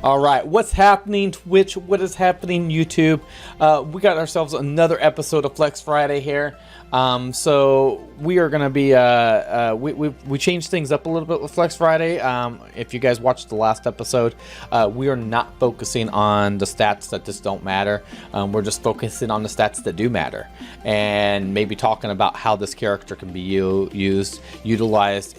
All right, what's happening Twitch? What is happening YouTube? We got ourselves another episode of Flex Friday here. So we are gonna be we changed things up a little bit with Flex Friday. If you guys watched the last episode, we are not focusing on the stats that just don't matter. We're just focusing on the stats that do matter, and maybe talking about how this character can be utilized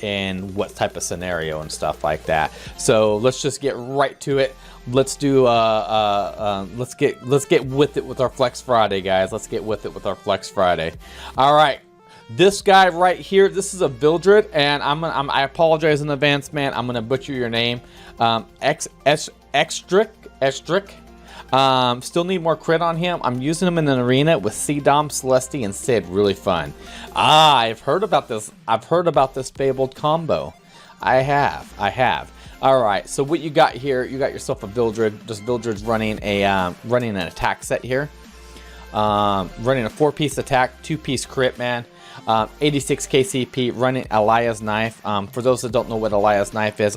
in what type of scenario and stuff like that. So let's just get right to it. Let's do let's get with it with our Flex Friday, guys. Let's get with it with our Flex Friday. All right, this guy right here, this is a Vildred, and I apologize in advance, man. I'm gonna butcher your name. Extric. Still need more crit on him. I'm using him in an arena with C-Dom, Celeste, and Sid. Really fun. I've heard about this. I've heard about this fabled combo. I have. All right, so what you got here? You got yourself a Vildred. This Vildred's running an attack set here. Running a 4-piece attack, 2-piece crit, man. 86 KCP, running Elia's Knife. For those that don't know what Elia's Knife is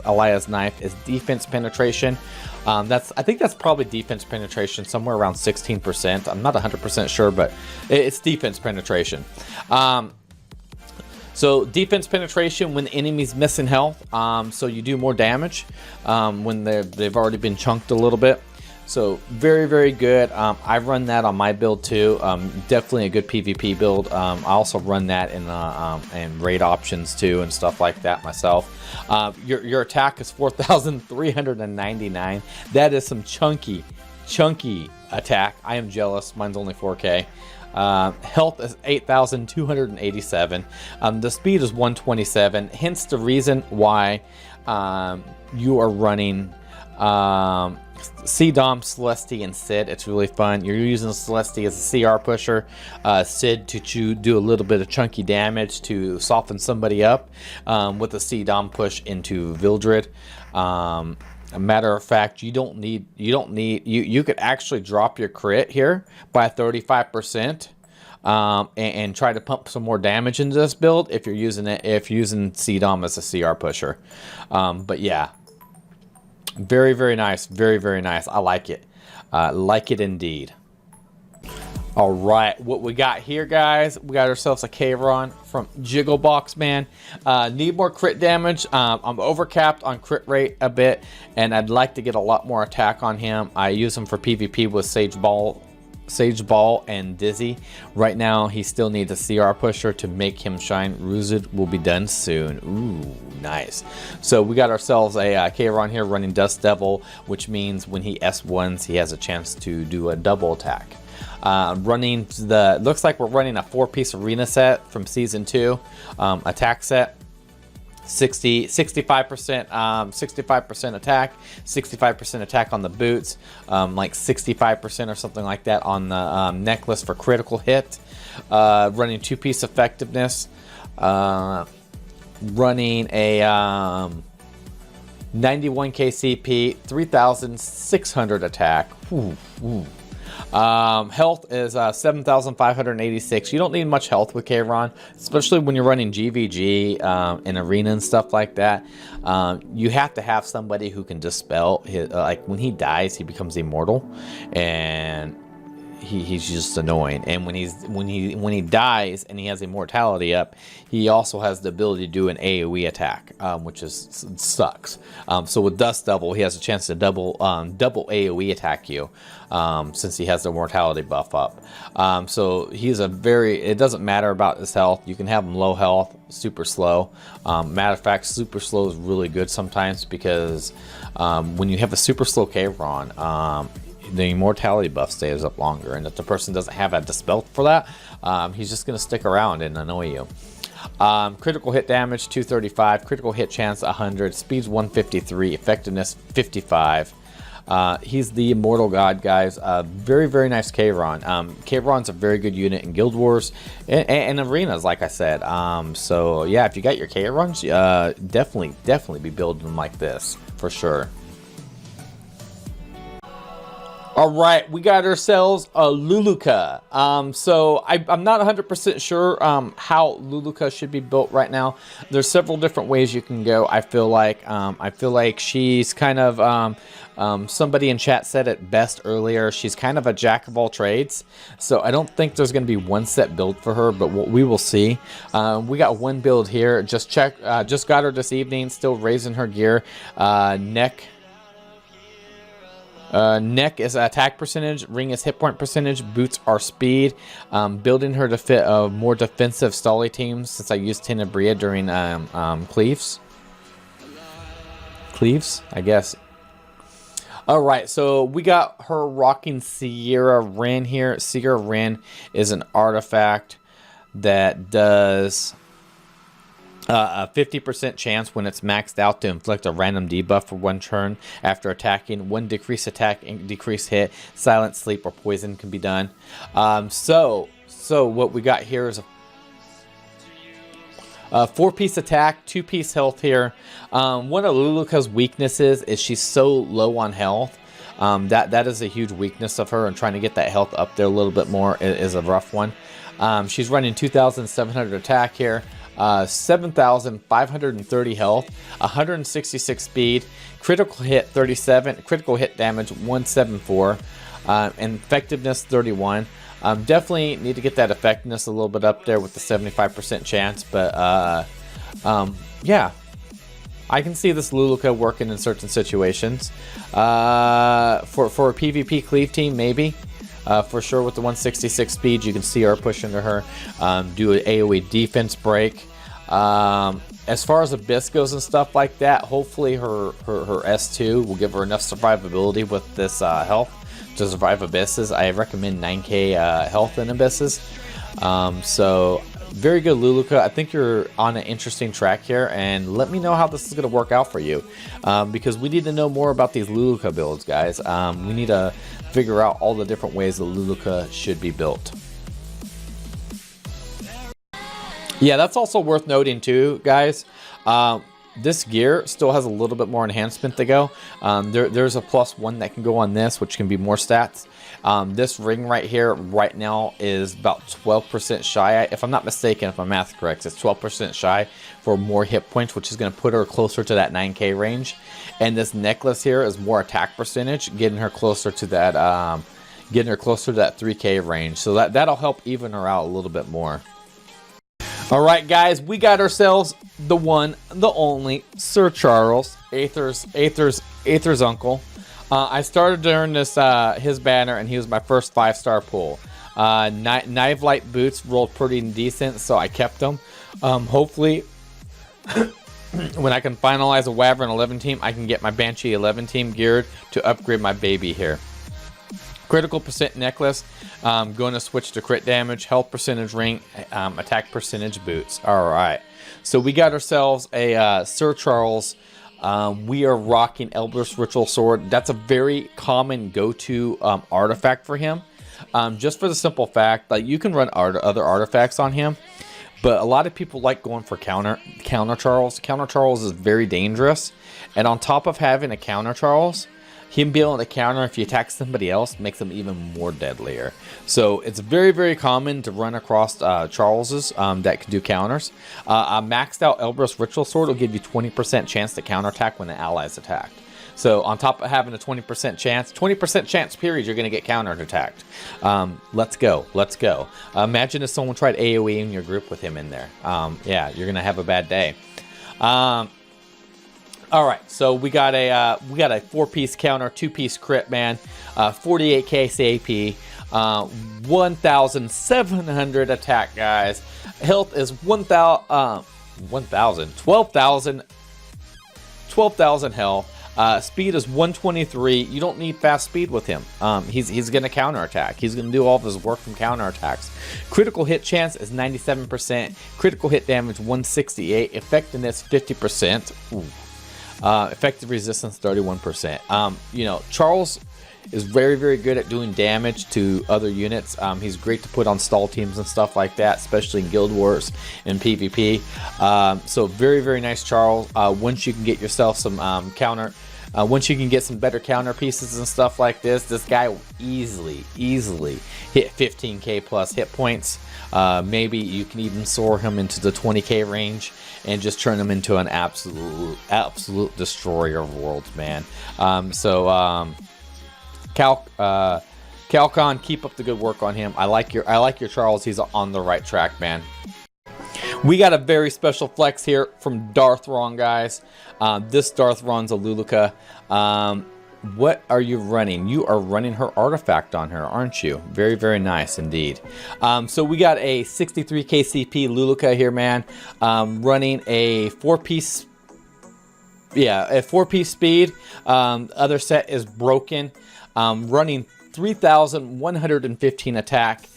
defense penetration. I think that's probably defense penetration, somewhere around 16%. I'm not 100% sure, but it's defense penetration. So defense penetration when the enemy's missing health, so you do more damage when they've already been chunked a little bit. So very, very good. I run that on my build too. Definitely a good PvP build. I also run that in raid options too and stuff like that myself. Your attack is 4,399. That is some chunky attack. I am jealous. Mine's only 4K. Health is 8,287. The speed is 127. Hence the reason why you are running C-Dom, Celeste, and Sid. It's really fun. You're using Celeste as a CR pusher, Sid to do a little bit of chunky damage to soften somebody up with a C-Dom push into Vildred. A matter of fact, you could actually drop your crit here by 35%, and try to pump some more damage into this build if you're using C-Dom as a CR pusher. But yeah, very, very nice. Very, very nice. I like it. Like it indeed. All right, what we got here, guys? We got ourselves a K-Ron from Jigglebox, man. Need more crit damage. I'm overcapped on crit rate a bit, and I'd like to get a lot more attack on him. I use him for PvP with Sage Ball and Dizzy. Right now, he still needs a CR pusher to make him shine. Ruzid will be done soon. Ooh, nice. So we got ourselves a K-Ron here running Dust Devil, which means when he S1s, he has a chance to do a double attack. Looks like we're running a 4-piece arena set from season 2, attack set. 65% attack, 65% attack on the boots, like 65% or something like that on the necklace for critical hit. Running 2-piece effectiveness, running a 91 KCP, 3,600 attack. Ooh. Health is 7,586. You don't need much health with K-Ron, especially when you're running GVG in arena and stuff like that. You have to have somebody who can dispel his, like when he dies, he becomes immortal, and he's just annoying. And when he dies and he has immortality up, he also has the ability to do an AoE attack, which sucks. So with Dust Devil, he has a chance to double AoE attack you, since he has the mortality buff up. So he's it doesn't matter about his health. You can have him low health, super slow. Matter of fact, super slow is really good sometimes, because when you have a super slow K-Ron, the immortality buff stays up longer, and if the person doesn't have a dispel for that, he's just going to stick around and annoy you. Critical hit damage 235, critical hit chance 100, speed's 153, effectiveness 55. He's the immortal god, guys. Very, very nice K-Ron. K-Ron's a very good unit in Guild Wars and arenas, like I said. So yeah, if you got your K-Rons, definitely be building them like this for sure. All right, we got ourselves a Luluka. So I'm not 100% sure how Luluka should be built right now. There's several different ways you can go. I feel like she's kind of somebody in chat said it best earlier. She's kind of a jack of all trades. So I don't think there's going to be one set build for her, but we will see. We got one build here. Just got her this evening. Still raising her gear. Neck is attack percentage, ring is hit point percentage, boots are speed. Building her to fit more defensive Stolly teams since I used Tenebria during Cleaves, I guess. All right, so we got her rocking Sierra Wren here. Sierra Wren is an artifact that does a 50% chance when it's maxed out to inflict a random debuff for one turn after attacking. One decreased attack, decreased hit, silent sleep, or poison can be done. So what we got here is a 4-piece attack, 2-piece health here. One of Luluka's weaknesses is she's so low on health. That is a huge weakness of her, and trying to get that health up there a little bit more is a rough one. She's running 2,700 attack here. 7,530 health, 166 speed, critical hit 37, critical hit damage 174, and effectiveness 31. Definitely need to get that effectiveness a little bit up there with the 75% chance, but yeah, I can see this Luluka working in certain situations. For a PvP cleave team, maybe. For sure, with the 166 speed, you can see her push into her, do an AoE defense break. As far as Abyss goes and stuff like that, hopefully her S2 will give her enough survivability with this health to survive Abysses. I recommend 9k health in Abysses. So very good, Luluka. I think you're on an interesting track here, and let me know how this is going to work out for you, because we need to know more about these Luluka builds, guys. We need to figure out all the different ways that Luluka should be built. Yeah, that's also worth noting too, guys. This gear still has a little bit more enhancement to go. There's a +1 that can go on this, which can be more stats. This ring right here right now is about 12% shy. If I'm not mistaken, if my math correct, it's 12% shy for more hit points, which is going to put her closer to that 9k range. And this necklace here is more attack percentage, getting her closer to that 3k range. So that'll help even her out a little bit more. All right, guys, we got ourselves the one, the only Sir Charles, Aether's uncle. I started during this his banner, and he was my first 5-star pull. Knife Light boots rolled pretty decent, so I kept them. Hopefully, when I can finalize a Wyvern 11 team, I can get my Banshee 11 team geared to upgrade my baby here. Critical percent necklace, going to switch to crit damage, health percentage ring, attack percentage boots. All right, so we got ourselves a Sir Charles. We are rocking Elber's Ritual Sword. That's a very common go-to artifact for him, just for the simple fact that you can run other artifacts on him, but a lot of people like going for counter Charles. Counter Charles is very dangerous, and on top of having a counter Charles, him being able to counter if you attack somebody else makes them even more deadlier. So it's very, very common to run across Charleses that can do counters. A maxed out Elbrus Ritual Sword will give you 20% chance to counterattack when the ally is attacked. So on top of having a 20% chance period, you're going to get counterattacked. Let's go. Let's go. Imagine if someone tried AoE in your group with him in there. Yeah, you're going to have a bad day. All right, so we got a 4-piece counter, 2-piece crit, man, 48k CAP, 1,700 attack, guys. Health is 12,000 health. Speed is 123. You don't need fast speed with him. He's going to counterattack. He's going to do all of his work from counterattacks. Critical hit chance is 97%. Critical hit damage 168. Effectiveness 50%. Ooh. Effective resistance 31%. You know, Charles is very, very good at doing damage to other units. He's great to put on stall teams and stuff like that, especially in Guild Wars and PvP. So very, very nice Charles. Once you can get yourself some counter Once you can get some better counter pieces and stuff like this guy will easily hit 15k plus hit points. Maybe you can even soar him into the 20k range and just turn him into an absolute destroyer of worlds, man. Calcon, keep up the good work on him. I like your Charles. He's on the right track, man. We got a very special flex here from Darthron, guys. This Darthron's a Luluka. What are you running? You are running her artifact on her, aren't you? Very, very nice indeed. So we got a 63k CP Luluka here, man. Running a 4-piece, a 4-piece speed. Other set is broken. Running 3,115 attack,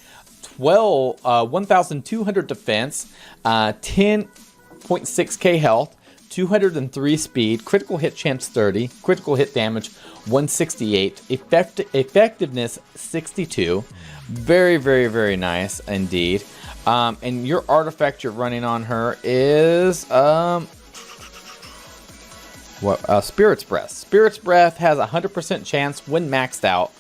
1,200 defense, 10.6k health, 203 speed, critical hit chance 30, critical hit damage 168, effectiveness 62. Very, very, very nice indeed. And your artifact you're running on her is Spirit's Breath. Spirit's Breath has a 100% chance when maxed out,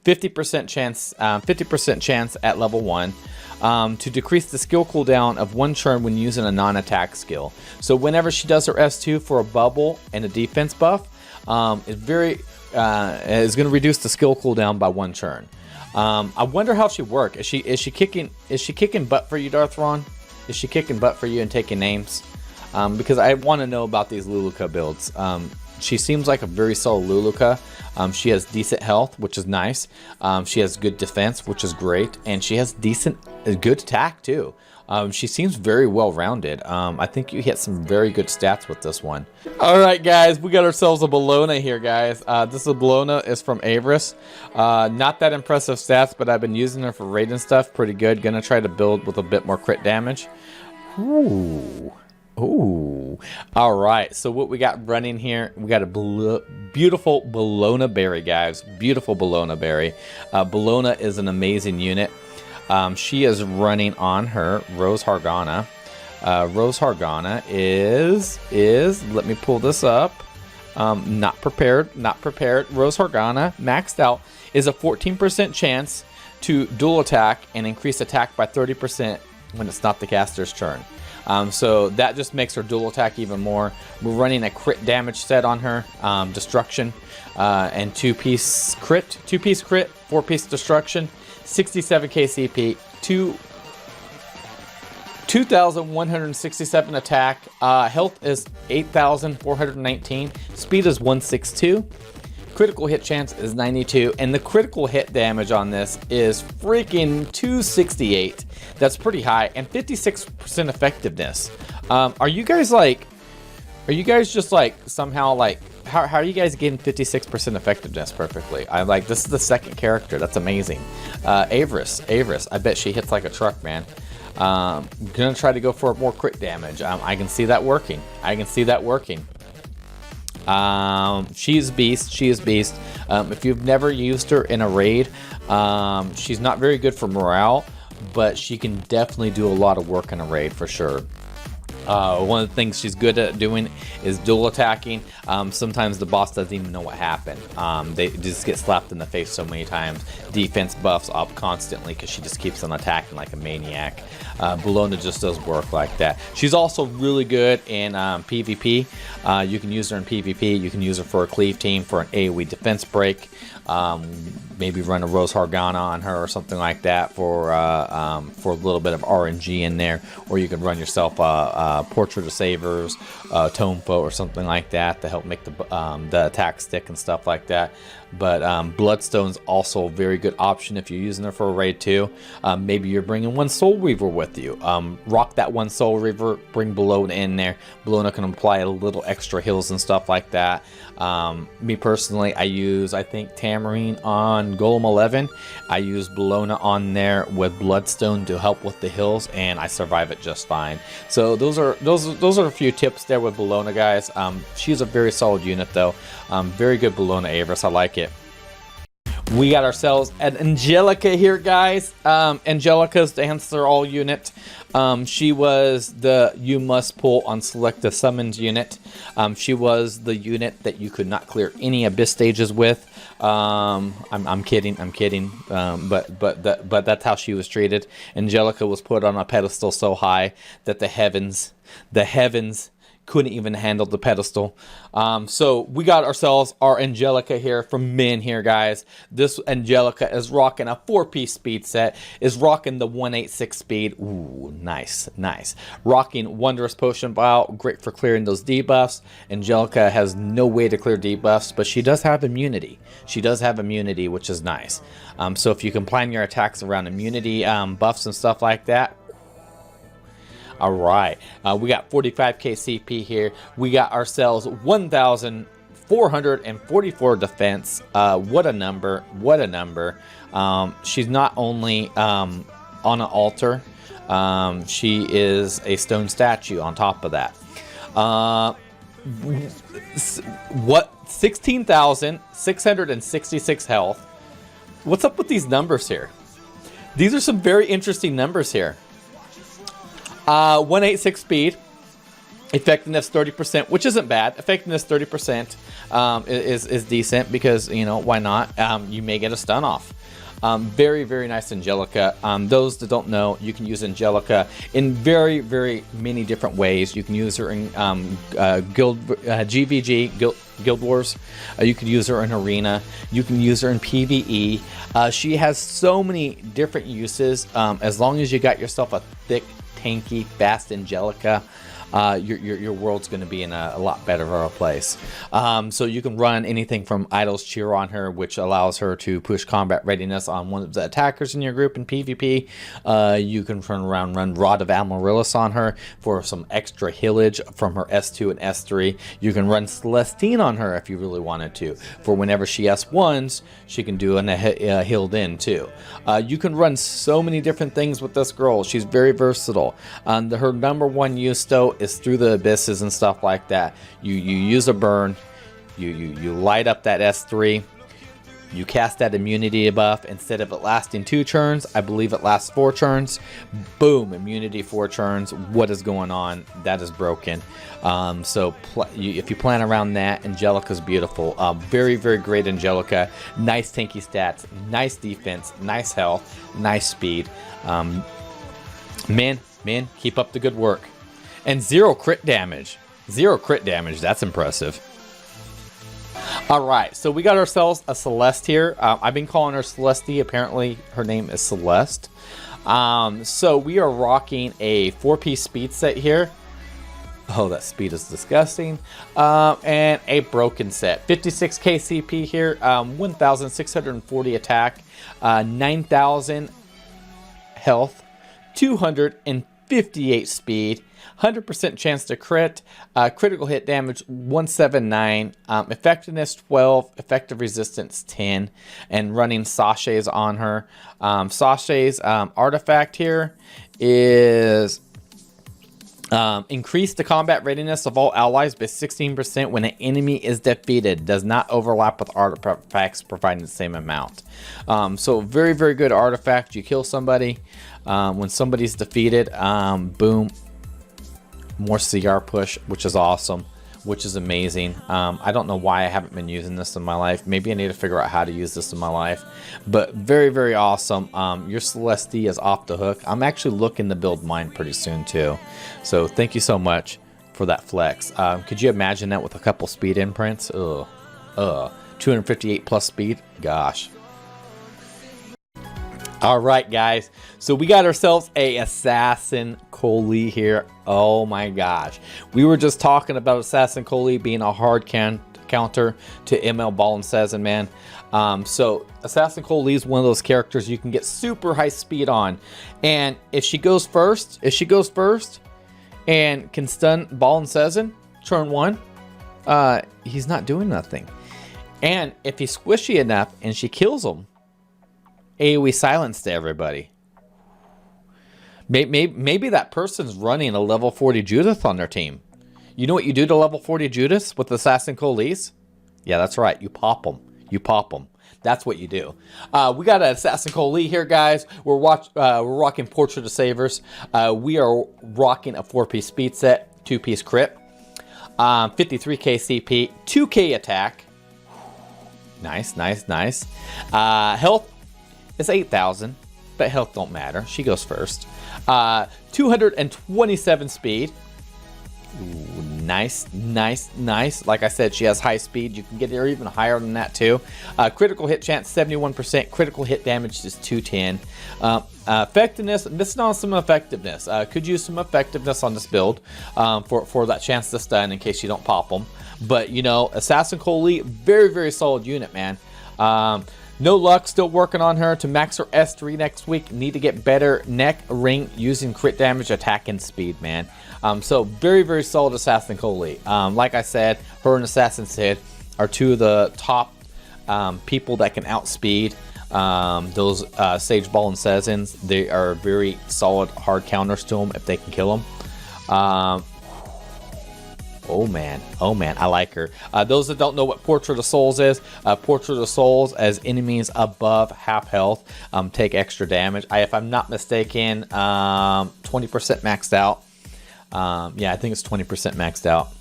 50% chance at level 1. To decrease the skill cooldown of 1 turn when using a non-attack skill. So whenever she does her S2 for a bubble and a defense buff, is going to reduce the skill cooldown by 1 turn. I wonder how she work. Is she kicking butt for you, Darthron? Is she kicking butt for you and taking names? Because I want to know about these Luluka builds. She seems like a very solid Luluka. She has decent health, which is nice. She has good defense, which is great. And she has good attack, too. She seems very well-rounded. I think you hit some very good stats with this one. All right, guys. We got ourselves a Bologna here, guys. This Bologna is from Avarice. Not that impressive stats, but I've been using her for raid and stuff. Pretty good. Gonna try to build with a bit more crit damage. Ooh. Ooh. All right, so what we got running here, we got a beautiful Bologna berry, guys. Beautiful Bologna berry. Bologna is an amazing unit. She is running on her Rose Hargana. Rose Hargana is let me pull this up. Not prepared. Rose Hargana maxed out is a 14% chance to dual attack and increase attack by 30% when it's not the caster's turn. So that just makes her dual attack even more. We're running a crit damage set on her, destruction, and 2-piece crit, 4-piece destruction, 67k CP, 2,167 attack, health is 8,419, speed is 162. Critical hit chance is 92, and the critical hit damage on this is freaking 268. That's pretty high, and 56% effectiveness. Are you guys just like somehow like how are you guys getting 56% effectiveness perfectly? I'm like, this is the second character. That's amazing. Avarice. I bet she hits like a truck, man. Gonna try to go for more crit damage. I can see that working. She is beast. If you've never used her in a raid, she's not very good for morale, but she can definitely do a lot of work in a raid for sure. One of the things she's good at doing is dual attacking. Sometimes the boss doesn't even know what happened. They just get slapped in the face so many times. Defense buffs up constantly because she just keeps on attacking like a maniac. Bologna just does work like that. She's also really good in PvP. You can use her in PvP. You can use her for a cleave team for an AoE defense break. Maybe run a Rose Hargana on her or something like that for a little bit of RNG in there, or you can run yourself Portrait of Savers, Tomefo, or something like that to help make the attack stick and stuff like that. But Bloodstone's also a very good option if you're using her for a raid too. Maybe you're bringing one Soul Reaver with you. Rock that one Soul Reaver, bring Bologna in there. Bologna can apply a little extra heals and stuff like that. Me personally, I think Tamarine on Golem 11. I use Bologna on there with Bloodstone to help with the hills, and I survive it just fine. So those are a few tips there with Bologna, guys. She's a very solid unit though. Very good Bologna Avarice. I like it. We got ourselves an Angelica here, guys. Angelica's the Answer All unit. She was the You Must Pull on Select the Summons unit. She was the unit that you could not clear any Abyss stages with. I'm kidding. But that's how she was treated. Angelica was put on a pedestal so high that the heavens couldn't even handle the pedestal. So we got ourselves our Angelica here from Min here, guys. This Angelica is rocking a 4-piece speed set, is rocking the 186 speed. Ooh, nice. Rocking Wondrous Potion Vial, great for clearing those debuffs. Angelica has no way to clear debuffs, but she does have immunity. Which is nice. So if you can plan your attacks around immunity buffs and stuff like that. All right, we got 45k CP here. We got ourselves 1,444 defense. What a number! She's not only on an altar, she is a stone statue on top of that. What? 16,666 health. What's up with these numbers here? These are some very interesting numbers here. 186 speed, effectiveness 30%, which isn't bad. Effectiveness 30% is decent because, you know, why not? You may get a stun off. Very nice Angelica. Those that don't know, you can use Angelica in very many different ways. You can use her in Guild Wars. You can use her in Arena. You can use her in PvE. She has so many different uses. As long as you got yourself a thick, tanky, fast Angelica, your world's going to be in a lot better of a place. So you can run anything from Idol's Cheer on her, which allows her to push combat readiness on one of the attackers in your group in PvP. You can run Rod of Amaryllis on her for some extra healage from her S2 and S3. You can run Celestine on her if you really wanted to, for whenever she S1s, she can do a healed in too. You can run so many different things with this girl. She's very versatile. Her number one use though is through the abysses and stuff like that. You use a burn, you light up that S3, you cast that immunity buff. Instead of it lasting 2 turns, I believe it lasts 4 turns. Boom, immunity 4 turns. What is going on? That is broken. So if you plan around that, Angelica's beautiful. Very great Angelica. Nice tanky stats, nice defense, nice health, nice speed. Man, keep up the good work. And 0 crit damage. 0 crit damage. That's impressive. All right, so we got ourselves a Celeste here. I've been calling her Celeste. Apparently, her name is Celeste. So we are rocking a 4-piece speed set here. Oh, that speed is disgusting. And a broken set. 56k CP here. 1,640 attack. 9,000 health. 258 speed. 100% chance to crit, critical hit damage 179, effectiveness 12, effective resistance 10, and running sachets on her. Sachets artifact here is increase the combat readiness of all allies by 16% when an enemy is defeated. Does not overlap with artifacts providing the same amount. So very good artifact. You kill somebody, when somebody's defeated, boom. More CR push, which is awesome, which is amazing. I don't know why I haven't been using this in my life. Maybe I need to figure out how to use this in my life. But very awesome. Your Celeste is off the hook. I'm actually looking to build mine pretty soon too. So thank you so much for that flex. Could you imagine that with a couple speed imprints? 258 plus speed. Gosh. All right, guys. So we got ourselves a Assassin Coley here. Oh my gosh. We were just talking about Assassin Coley being a hard counter to ML Ball and Sezin, man. So Assassin Coley is one of those characters you can get super high speed on. And if she goes first and can stun Ball and Sezin turn 1, he's not doing nothing. And if he's squishy enough and she kills him, AoE silence to everybody. Maybe that person's running a level 40 Judith on their team. You know what you do to level 40 Judith with Assassin Colis? Yeah, that's right. You pop them. that's what you do. We got an Assassin Cole Lee here, guys. We're rocking Portrait of Savers. We are rocking a 4-piece speed set, 2-piece crit, 53k CP, 2k attack. Nice, nice, nice. Health is 8,000, but health don't matter. She goes first. 227 speed. Ooh, nice, nice, nice. Like I said, she has high speed. You can get her even higher than that too. Critical hit chance 71%. Critical hit damage is 210. Effectiveness, missing on some effectiveness. Could use some effectiveness on this build for that chance to stun in case you don't pop them. But you know, Assassin Cole Lee, very, very solid unit, man. No luck, still working on her to max her S3 next week. Need to get better neck, ring, using crit damage, attack, and speed, man. So very, very solid Assassin Cole Lee. Like I said, her and Assassin Sid are two of the top people that can outspeed those Sage Ball and Sezins. They are very solid hard counters to them if they can kill them. Oh man, I like her. Those that don't know what Portrait of Souls is, Portrait of Souls, as enemies above half health take extra damage. If I'm not mistaken, 20% maxed out. Yeah, I think it's 20% maxed out.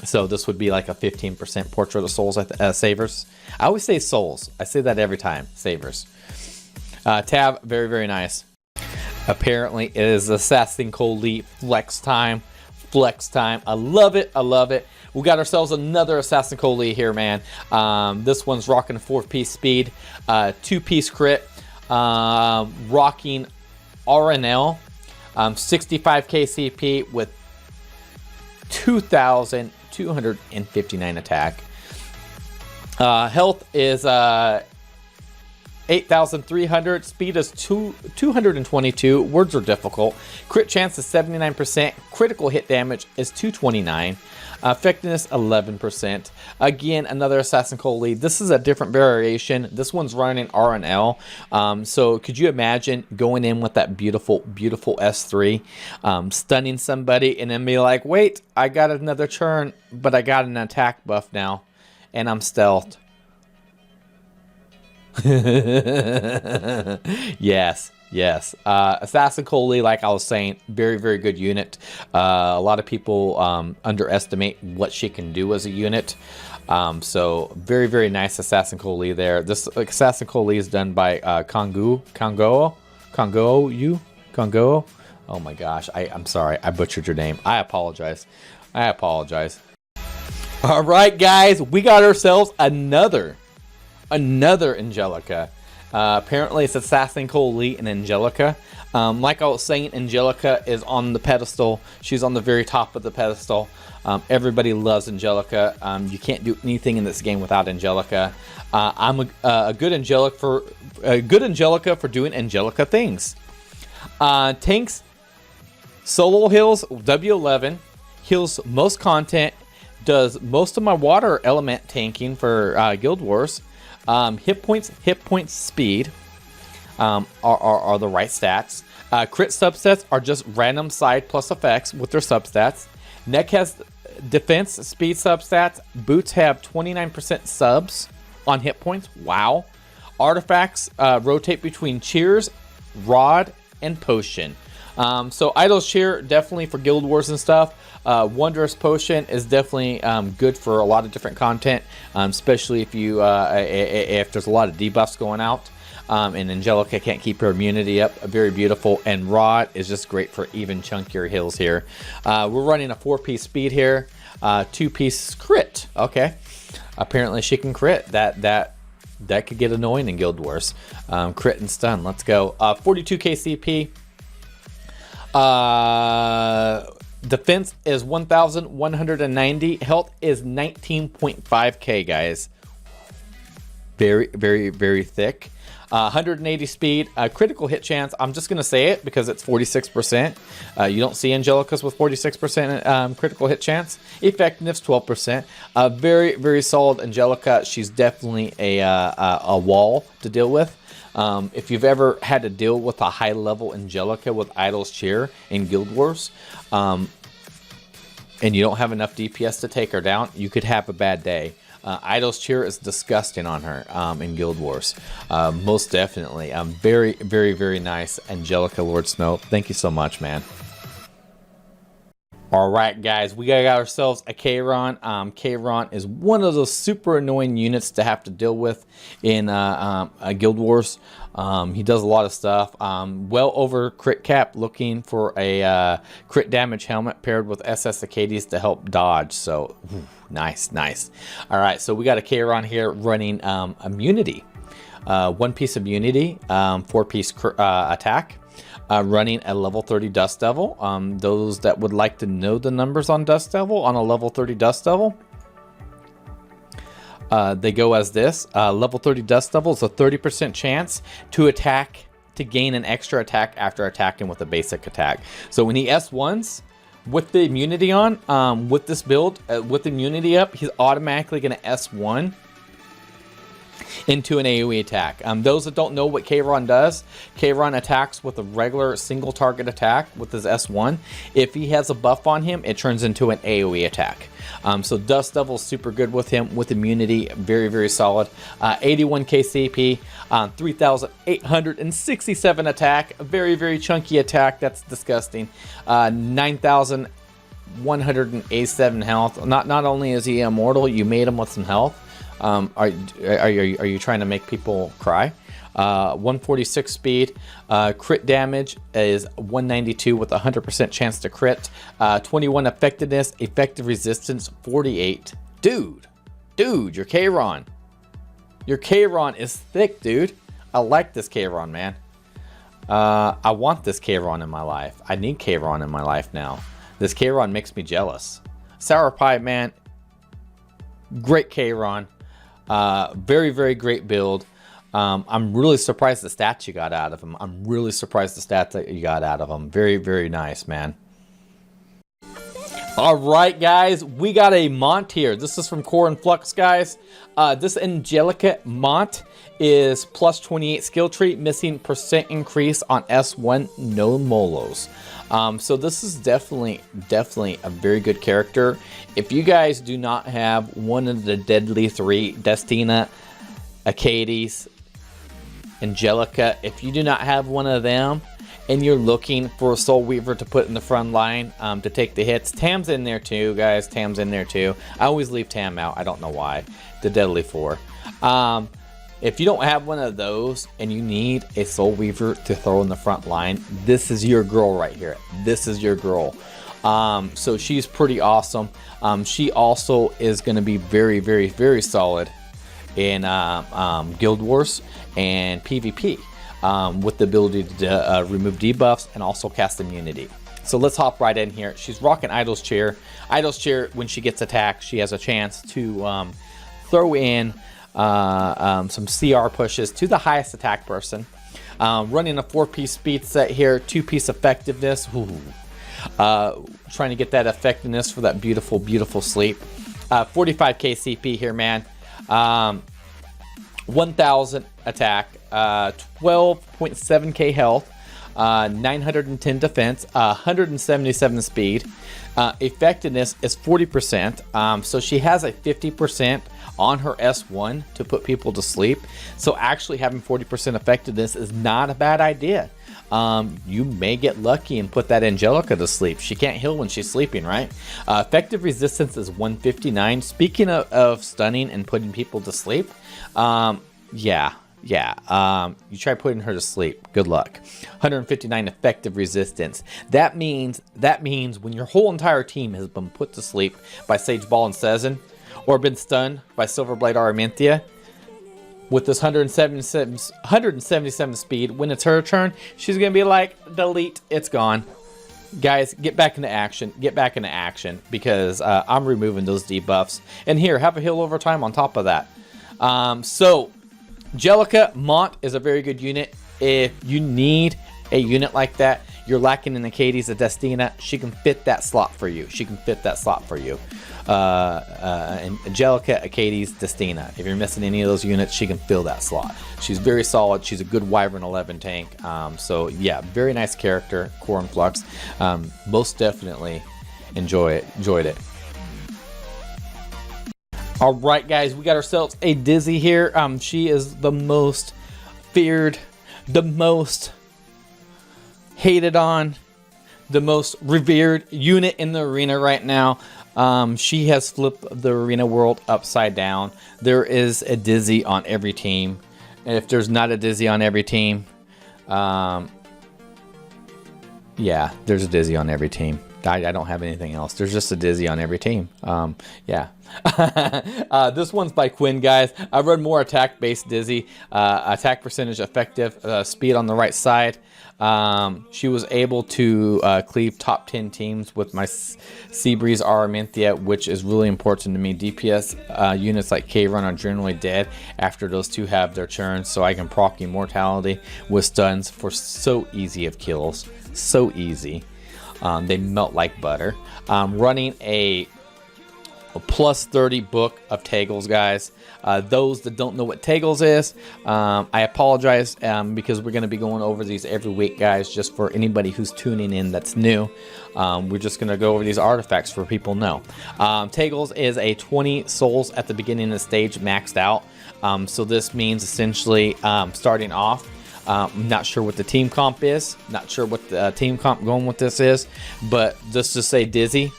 So this would be like a 15% Portrait of Souls savers. I always say souls. I say that every time. Savers. Tab, very, very nice. Apparently, it is Assassin Cole Lee flex time. Flex time. I love it. I love it. We got ourselves another Assassin Cole Lee here, man. This one's rocking a 4-piece speed, 2-piece crit, rocking RNL, 65k CP with 2,259 attack. Health is 8,300. Speed is 222. Words are difficult. Crit chance is 79%. Critical hit damage is 229. Effectiveness 11%. Again, another Assassin Cole Lee. This is a different variation. This one's running RNL. So could you imagine going in with that beautiful, beautiful S3, stunning somebody, and then be like, wait, I got another churn, but I got an attack buff now, and I'm stealthed. Yes, yes. Assassin Cole Lee, like I was saying, very, very good unit. A lot of people underestimate what she can do as a unit. So very, very nice Assassin Cole Lee there. This Assassin Cole Lee is done by Kongo. Oh my gosh, I'm sorry, I butchered your name. I apologize. All right, guys, we got ourselves another Angelica. Apparently it's Assassin Cole Lee and Angelica. Like I was saying, Angelica is on the pedestal. She's on the very top of the pedestal. Everybody loves Angelica. You can't do anything in this game without Angelica. I'm a good Angelica for doing Angelica things. Tanks solo heals W11, heals most content, does most of my water element tanking for Guild Wars. Hit points, speed are the right stats. Crit substats are just random side plus effects with their substats. Neck has defense, speed substats. Boots have 29% subs on hit points. Wow. Artifacts rotate between cheers, rod, and potion. So Idol's Cheer, definitely for Guild Wars and stuff. Wondrous Potion is definitely good for a lot of different content, especially if you if there's a lot of debuffs going out. And Angelica can't keep her immunity up. Very beautiful. And Rod is just great for even chunkier heals here. We're running a 4-piece speed here, 2-piece crit. Okay, apparently she can crit. That could get annoying in Guild Wars. Crit and stun. Let's go. 42k CP. Defense is 1,190. Health is 19.5k, guys. Very, very, very thick. 180 speed. Critical hit chance. I'm just going to say it because it's 46%. You don't see Angelicas with 46% critical hit chance. Effectiveness 12%. Very, very solid Angelica. She's definitely a wall to deal with. If you've ever had to deal with a high-level Angelica with Idol's Cheer in Guild Wars, and you don't have enough DPS to take her down, you could have a bad day. Idol's Cheer is disgusting on her in Guild Wars. Most definitely. Very, very, very nice. Angelica Lord Snow, thank you so much, man. All right, guys, we got ourselves a Kayron. Kayron is one of those super annoying units to have to deal with in Guild Wars. He does a lot of stuff. Well over crit cap, looking for a crit damage helmet paired with SS Acades to help dodge. So, nice, nice. All right, so we got a Kayron here running immunity. 1 piece immunity, 4-piece attack. Running a level 30 Dust Devil. Those that would like to know the numbers on Dust Devil, on a level 30 Dust Devil, they go as this. Level 30 Dust Devil is a 30% chance to attack, to gain an extra attack after attacking with a basic attack. So when he S1s with the immunity on, with this build, with immunity up, he's automatically going to S1 into an AoE attack. Those that don't know what Kayron does, Kayron attacks with a regular single target attack with his S1. If he has a buff on him, it turns into an AoE attack. So Dust Devil is super good with him, with immunity, very, very solid. 81k CP, 3,867 attack, very, very chunky attack. That's disgusting. 9,187 health. Not only is he immortal, you made him with some health. Are you trying to make people cry? 146 speed, crit damage is 192 with 100% chance to crit. 21 effectiveness, effective resistance 48. Dude, your Kayron is thick, dude. I like this Kayron, man. I want this Kayron in my life. I need Kayron in my life now. This Kayron makes me jealous. Sour Pie, man, great Kayron. Very, very great build. I'm really surprised the stats you got out of him. Very, very nice, man. All right, guys, we got a Mont here. This is from Core and Flux, guys. This Angelica Mont is plus 28 skill tree, missing % increase on S1, no molos. So this is definitely a very good character. If you guys do not have one of the deadly 3, Destina, Acades, Angelica, if you do not have one of them and you're looking for a Soul Weaver to put in the front line to take the hits, Tam's in there too, guys. Tam's in there too. I always leave Tam out. I don't know why. The deadly 4. If you don't have one of those and you need a Soul Weaver to throw in the front line, this is your girl right here. This is your girl. So she's pretty awesome. She also is going to be very, very, very solid in Guild Wars and PvP with the ability to remove debuffs and also cast immunity. So let's hop right in here. She's rocking Idol's Chair. Idol's Chair, when she gets attacked, she has a chance to throw in some CR pushes to the highest attack person. Running a 4-piece speed set here, 2-piece effectiveness. Ooh. Trying to get that effectiveness for that beautiful, beautiful sleep. 45k CP here, man. 1000 attack, 12.7k health, 910 defense, 177 speed. Effectiveness is 40%. So she has a 50% on her S1 to put people to sleep. So actually having 40% effectiveness is not a bad idea. You may get lucky and put that Angelica to sleep. She can't heal when she's sleeping, right? Effective resistance is 159. Speaking of stunning and putting people to sleep, you try putting her to sleep. Good luck. 159 effective resistance. That means when your whole entire team has been put to sleep by Sage Ball and Sezin, or been stunned by Silverblade Araminthia, with this 177 speed, when it's her turn, she's going to be like, delete, it's gone. Guys, get back into action. Get back into action, because I'm removing those debuffs. And here, have a heal over time on top of that. So, Angelica Mont is a very good unit. If you need a unit like that, you're lacking in Acades, a Destina, she can fit that slot for you. And Angelica, Acades, Destina. If you're missing any of those units, she can fill that slot. She's very solid. She's a good Wyvern 11 tank. So yeah, very nice character, Core and Flux. Most definitely enjoyed it. All right, guys, we got ourselves a Dizzy here. She is the most feared, the most hated on, the most revered unit in the arena right now. She has flipped the arena world upside down. There is a Dizzy on every team. And if there's not a Dizzy on every team, yeah, there's a Dizzy on every team. I don't have anything else. There's just a Dizzy on every team. Yeah. This one's by Quinn, guys. I run more attack-based Dizzy. Attack percentage, effective, speed on the right side. She was able to cleave top 10 teams with my Seabreeze Araminthia, which is really important to me. DPS units like K-Run are generally dead after those two have their turns, so I can proc Immortality with stuns for so easy of kills. So easy. They melt like butter. Running a plus 30 book of Taggles, guys. Those that don't know what Taggles is, I apologize because we're going to be going over these every week, guys, just for anybody who's tuning in that's new. We're just going to go over these artifacts for people to know. Taggles is a 20 souls at the beginning of the stage maxed out. So this means essentially starting off, I'm not sure what the team comp is, not sure what the team comp going with this is, but just to say Dizzy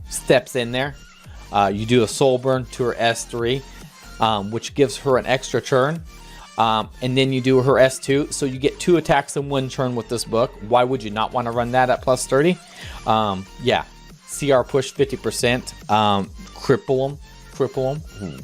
steps in there. You do a soul burn to her S3, which gives her an extra turn, and then you do her S2, so you get 2 attacks in 1 turn with this book. Why would you not want to run that at plus 30? Yeah, CR push 50%, cripple them.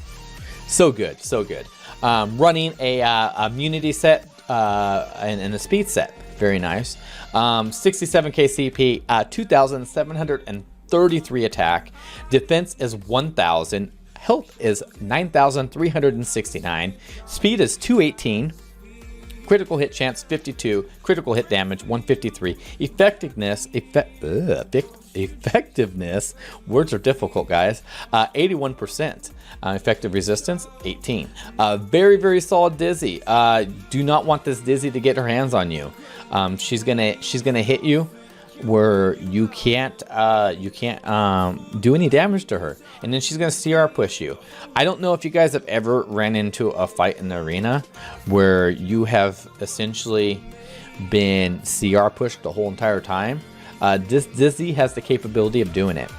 So good, so good. Running a immunity set and a speed set, very nice. 67k CP, 2,733 attack, defense is 1,000, health is 9,369, speed is 218, critical hit chance 52, critical hit damage 153, effectiveness, words are difficult, guys, 81%, effective resistance 18. Very, very solid Dizzy. Do not want this Dizzy to get her hands on you. She's gonna hit you where you can't do any damage to her, and then she's gonna CR push you. I don't know if you guys have ever ran into a fight in the arena where you have essentially been CR pushed the whole entire time. This Dizzy has the capability of doing it.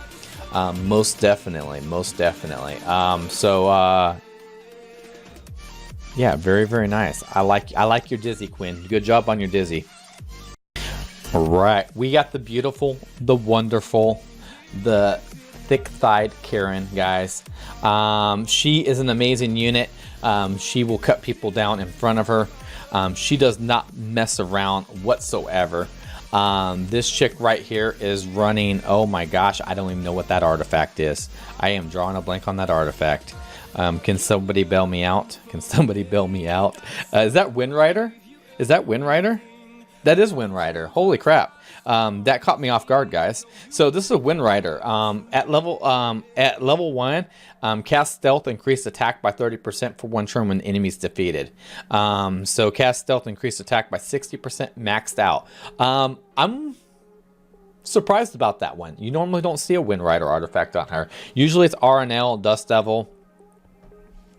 Most definitely. Yeah, very, very nice. I like your Dizzy, Quinn. Good job on your Dizzy. All right, we got the beautiful, the wonderful, the thick-thighed Karen, guys. She is an amazing unit. She will cut people down in front of her. She does not mess around whatsoever. This chick right here is running, oh my gosh, I don't even know what that artifact is. I am drawing a blank on that artifact. Can somebody bail me out? Can somebody bail me out? Is that Wind Rider? Is that Wind Rider? That is Wind Rider. Holy crap. That caught me off guard, guys. So this is a Wind Rider. At level 1, cast stealth, increased attack by 30% for 1 turn when enemies defeated. So cast stealth, increased attack by 60%, maxed out. I'm surprised about that one. You normally don't see a Wind Rider artifact on her. Usually it's RNL, Dust Devil,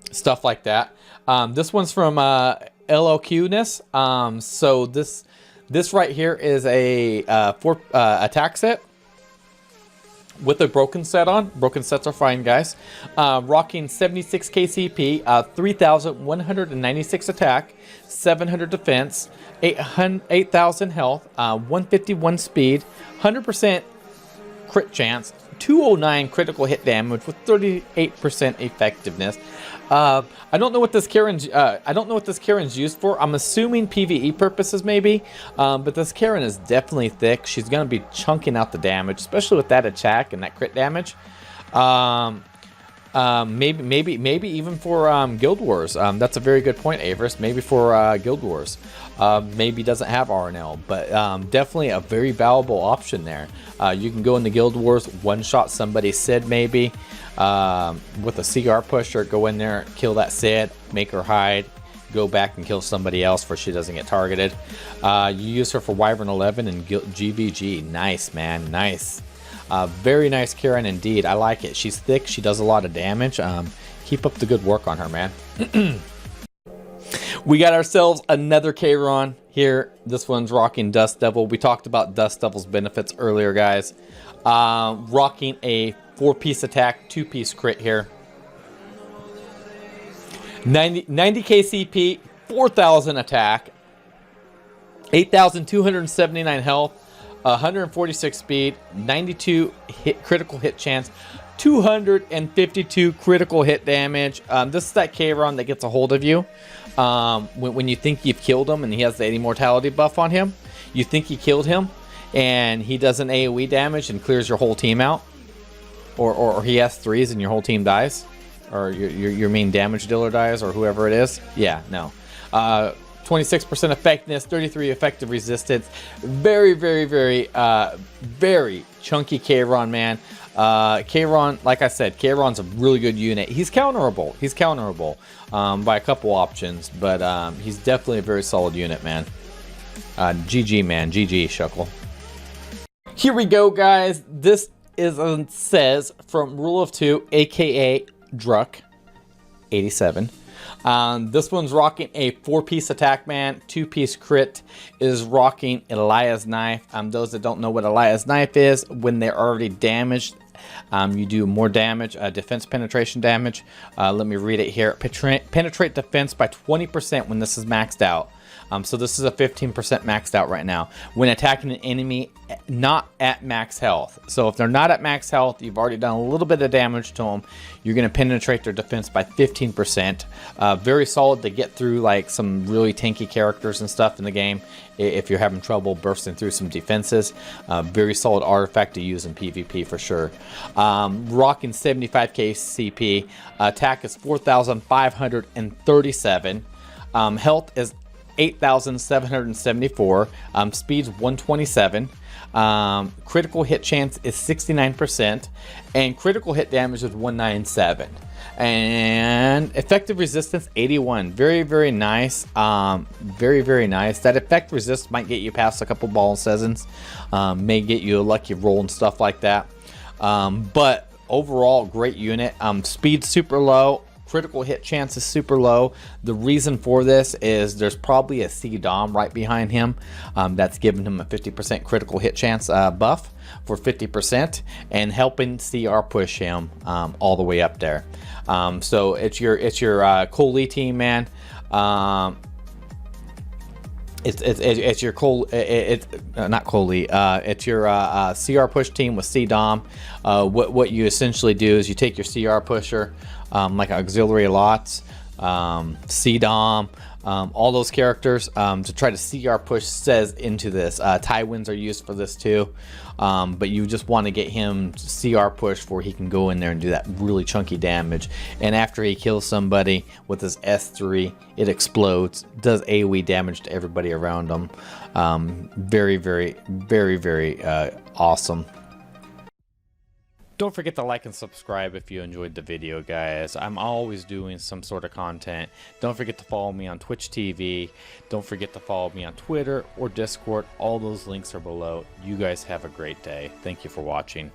stuff like that. This one's from LOQness. So this right here is a attack set with a broken set on. Broken sets are fine, guys. Rocking 76k CP, 3,196 attack, 700 defense, 8,000 health, 151 speed, 100% crit chance, 209 critical hit damage with 38% effectiveness. I don't know what this Karen's used for. I'm assuming PvE purposes maybe, but this Karen is definitely thick. She's gonna be chunking out the damage, especially with that attack and that crit damage. Maybe even for Guild Wars. That's a very good point, Avarice. Maybe for Guild Wars. Maybe doesn't have RNL, but definitely a very valuable option there. You can go into Guild Wars, one-shot somebody Sid maybe with a CR pusher. Go in there, kill that Sid, make her hide, go back and kill somebody else for she doesn't get targeted. You use her for Wyvern 11 and GVG. Nice, man, nice. Very nice Karen indeed. I like it. She's thick. She does a lot of damage. Keep up the good work on her, man. We got ourselves another Kron here. This one's rocking Dust Devil. We talked about Dust Devil's benefits earlier, guys. Rocking a 4-piece attack, 2-piece crit here. 90k CP, 4,000 attack, 8,279 health, 146 speed, 92 critical hit chance, 252 critical hit damage. This is that Kron that gets a hold of you when you think you've killed him and he has the immortality buff on him. You think you killed him and he does an AoE damage and clears your whole team out, or he has 3s and your whole team dies, or your main damage dealer dies, or whoever it is. Yeah, no. 26% effectiveness, 33 effective resistance. Very, very, very, very chunky Kron, man. Kron, like I said, Kron's a really good unit. He's counterable. He's counterable by a couple options, but he's definitely a very solid unit, man. GG, man. GG, Shuckle. Here we go, guys. This is says from Rule of 2, aka Druck 87. This one's rocking a 4-piece attack, man. 2-piece crit, is rocking Eliah's Knife. Those that don't know what Eliah's Knife is, when they're already damaged, you do more damage, defense penetration damage. Let me read it here. Penetrate defense by 20% when this is maxed out. So this is a 15% maxed out right now when attacking an enemy not at max health. So if they're not at max health, you've already done a little bit of damage to them. You're going to penetrate their defense by 15%. Very solid to get through like some really tanky characters and stuff in the game if you're having trouble bursting through some defenses. Very solid artifact to use in PvP for sure. Rocking 75k CP. Attack is 4,537. Health is 8,774. Speed's 127. Critical hit chance is 69%, and critical hit damage is 197. And effective resistance 81. Very, very nice. Very, very nice. That effect resist might get you past a couple ball seasons. May get you a lucky roll and stuff like that. But overall, great unit. Speed super low. Critical hit chance is super low. The reason for this is there's probably a C-Dom right behind him that's giving him a 50% critical hit chance buff for 50% and helping CR push him all the way up there. So it's your Coley team, man. It's your not Coley. It's your CR push team with C-Dom. What you essentially do is you take your CR pusher, like auxiliary lots, C-Dom, all those characters to try to CR push says into this. Tywins are used for this too, but you just want to get him CR push where he can go in there and do that really chunky damage. And after he kills somebody with his S3, it explodes, does AoE damage to everybody around him. Very, very, very, very awesome. Don't forget to like and subscribe if you enjoyed the video, guys. I'm always doing some sort of content. Don't forget to follow me on Twitch TV. Don't forget to follow me on Twitter or Discord. All those links are below. You guys have a great day. Thank you for watching.